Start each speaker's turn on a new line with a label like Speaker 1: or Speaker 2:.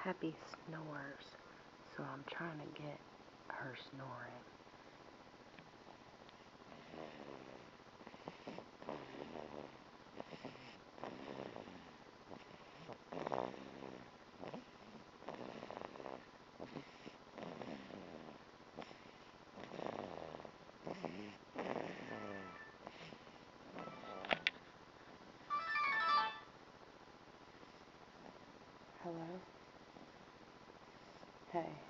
Speaker 1: Abbie snores, so I'm trying to get her snoring. Hello? Hey.